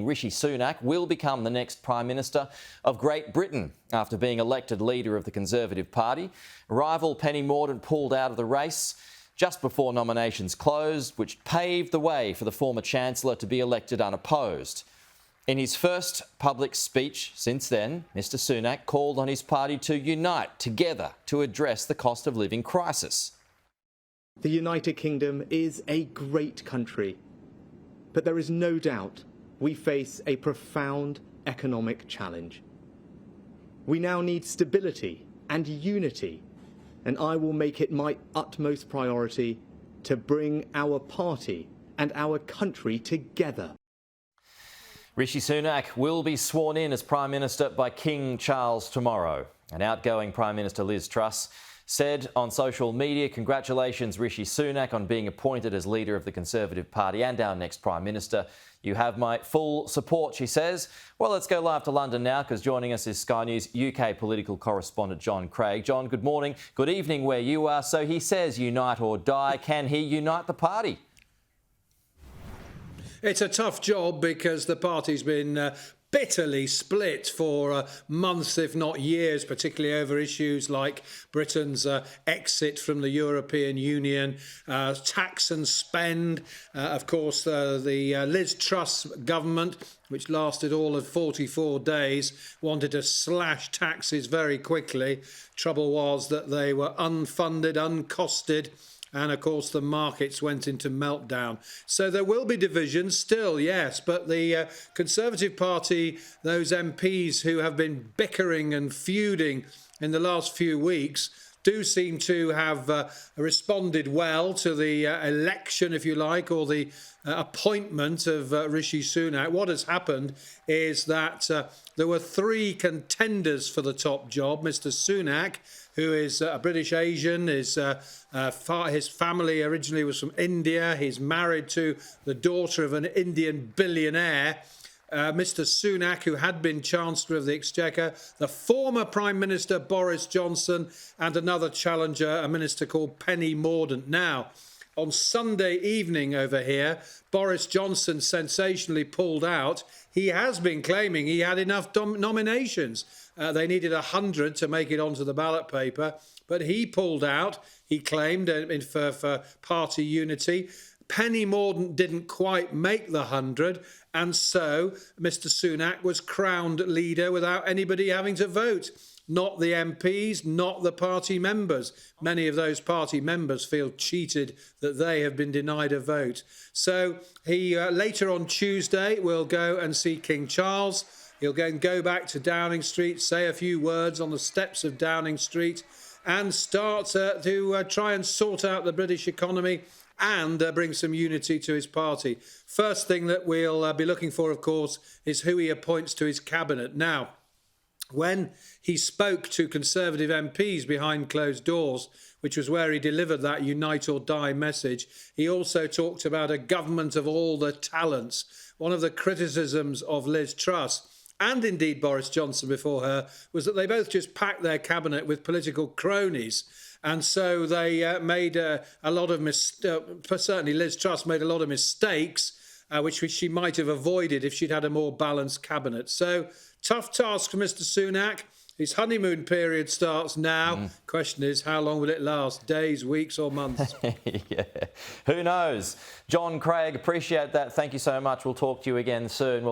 Rishi Sunak will become the next Prime Minister of Great Britain after being elected leader of the Conservative Party. Rival Penny Mordaunt pulled out of the race just before nominations closed, which paved the way for the former Chancellor to be elected unopposed. In his first public speech since then, Mr Sunak called on his party to unite together to address the cost of living crisis. The United Kingdom is a great country, but there is no doubt we face a profound economic challenge. We now need stability and unity, and I will make it my utmost priority to bring our party and our country together. Rishi Sunak will be sworn in as Prime Minister by King Charles tomorrow. An outgoing Prime Minister Liz Truss said on social media, "Congratulations Rishi Sunak on being appointed as leader of the Conservative Party and our next Prime Minister. You have my full support," she says. Well, let's go live to London now, because joining us is Sky News UK political correspondent John Craig. John, good morning. Good evening where you are. So he says unite or die. Can he unite the party? It's a tough job because the party's been bitterly split for months, if not years, particularly over issues like Britain's exit from the European Union, tax and spend. Of course, the Liz Truss government, which lasted all of 44 days, wanted to slash taxes very quickly. Trouble was that they were unfunded, uncosted, and, of course, the markets went into meltdown. So there will be divisions still, yes, but the Conservative Party, those MPs who have been bickering and feuding in the last few weeks, do seem to have responded well to the election, if you like, or the appointment of Rishi Sunak. What has happened is that there were three contenders for the top job. Mr Sunak, who is a British Asian, his family originally was from India. He's married to the daughter of an Indian billionaire. Mr Sunak, who had been Chancellor of the Exchequer, the former Prime Minister Boris Johnson, and another challenger, a minister called Penny Mordaunt. Now, on Sunday evening over here, Boris Johnson sensationally pulled out. He has been claiming he had enough nominations. They needed 100 to make it onto the ballot paper, but he pulled out, he claimed, for party unity. Penny Mordaunt didn't quite make the 100, and so Mr Sunak was crowned leader without anybody having to vote. Not the MPs, not the party members. Many of those party members feel cheated that they have been denied a vote. So he later on Tuesday will go and see King Charles. He'll go back to Downing Street, say a few words on the steps of Downing Street, and start to try and sort out the British economy and bring some unity to his party. First thing that we'll be looking for, of course, is who he appoints to his cabinet. Now, when he spoke to Conservative MPs behind closed doors, which was where he delivered that unite or die message, he also talked about a government of all the talents. One of the criticisms of Liz Truss, and indeed Boris Johnson before her, was that they both just packed their cabinet with political cronies. And so they made a lot of certainly Liz Truss made a lot of mistakes, which she might have avoided if she'd had a more balanced cabinet. So tough task for Mr Sunak. His honeymoon period starts now. Question is, how long will it last? Days, weeks or months? Yeah, who knows? John Craig, appreciate that. Thank you so much. We'll talk to you again soon.